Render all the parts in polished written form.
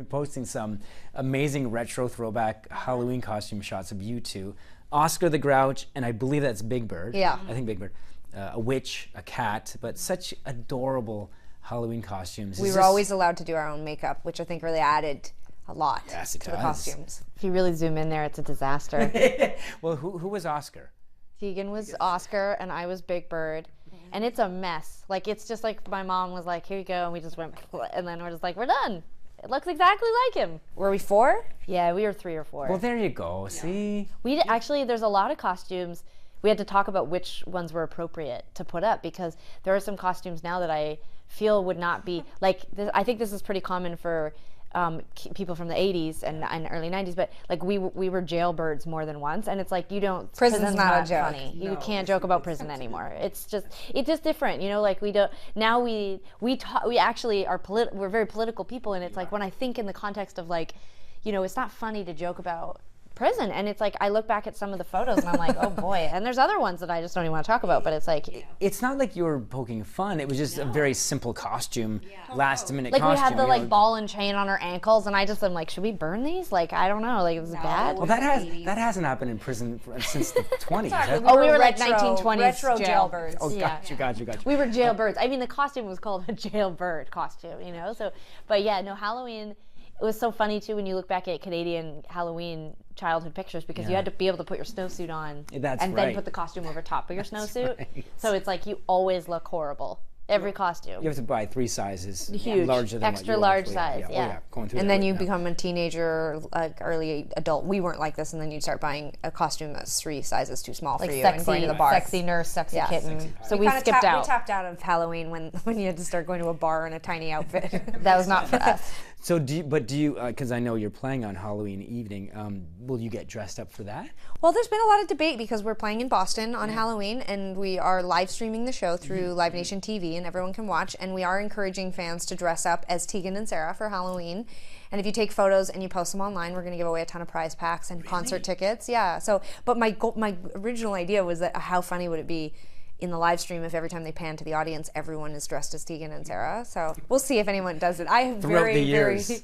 Been posting some amazing retro throwback Halloween costume shots of you two. Oscar the Grouch, and I believe that's Big Bird. Yeah. I think Big Bird. A witch, a cat, but such adorable Halloween costumes. We were always allowed to do our own makeup, which I think really added a lot to the costumes. If you really zoom in there, it's a disaster. Well, who was Oscar? Tegan was Oscar, and I was Big Bird. And it's a mess. Like, it's just like my mom was like, here you go, and we just went, and then we're just like, we're done. It looks exactly like him. Were we 4? Yeah, we were 3 or 4. Well, there you go. See? Actually, there's a lot of costumes. We had to talk about which ones were appropriate to put up, because there are some costumes now that I feel would not be, like, I think this is pretty common for people from the 80s and early 90s, but like we were jailbirds more than once, and it's like, you don't, prison's not a joke. Funny. You can't joke about prison anymore. It's just different, you know. Like, we don't now, we actually are we're very political people, and it's like, when I think in the context of, like, you know, it's not funny to joke about prison, and it's like, I look back at some of the photos and I'm like, oh boy. And there's other ones that I just don't even want to talk about, but it's like, it's not like you were poking fun. It was just a very simple costume, last minute like, costume. we had the like ball and chain on our ankles, and I just am like, should we burn these? Like, I don't know, like, it was bad. Well, that hasn't happened in prison since the 20s. We were like 1920s retro jailbirds. Oh, got you. We were jailbirds. I mean, the costume was called a jailbird costume, you know. So, but yeah, no, Halloween. It was so funny too when you look back at Canadian Halloween childhood pictures, because you had to be able to put your snowsuit on then put the costume over top of your snowsuit. Right. So it's like, you always look horrible. Every costume. You have to buy 3 sizes huge, larger than extra large size. Yeah. Going through and then you become a teenager, like early adult. We weren't like this, and then you'd start buying a costume that's 3 sizes too small for you, sexy, and going to the bar. Sexy nurse, sexy kitten. Sexy so we skipped out. We tapped out of Halloween when you had to start going to a bar in a tiny outfit. That was not for us. So do you, because I know you're playing on Halloween evening, will you get dressed up for that? Well, there's been a lot of debate, because we're playing in Boston on Halloween, and we are live streaming the show through Live Nation TV, and everyone can watch, and we are encouraging fans to dress up as Tegan and Sara for Halloween. And if you take photos and you post them online, we're going to give away a ton of prize packs and concert tickets. Yeah. So, but my original idea was that how funny would it be in the live stream if every time they pan to the audience, everyone is dressed as Tegan and Sara. So we'll see if anyone does it. I have Throughout the years.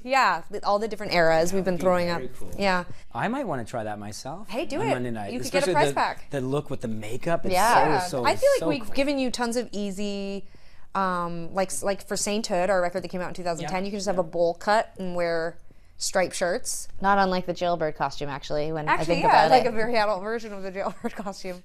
with all the different eras we've been throwing up. Cool. Yeah. I might want to try that myself. Hey, do on it. Monday night. You could get a prize pack. The look with the makeup. It's so I feel like so we've cool. given you tons of easy, like for Sainthood, our record that came out in 2010. You can just have a bowl cut and wear striped shirts. Not unlike the Jailbird costume, actually. When I think yeah, about like it. a very adult version of the Jailbird costume.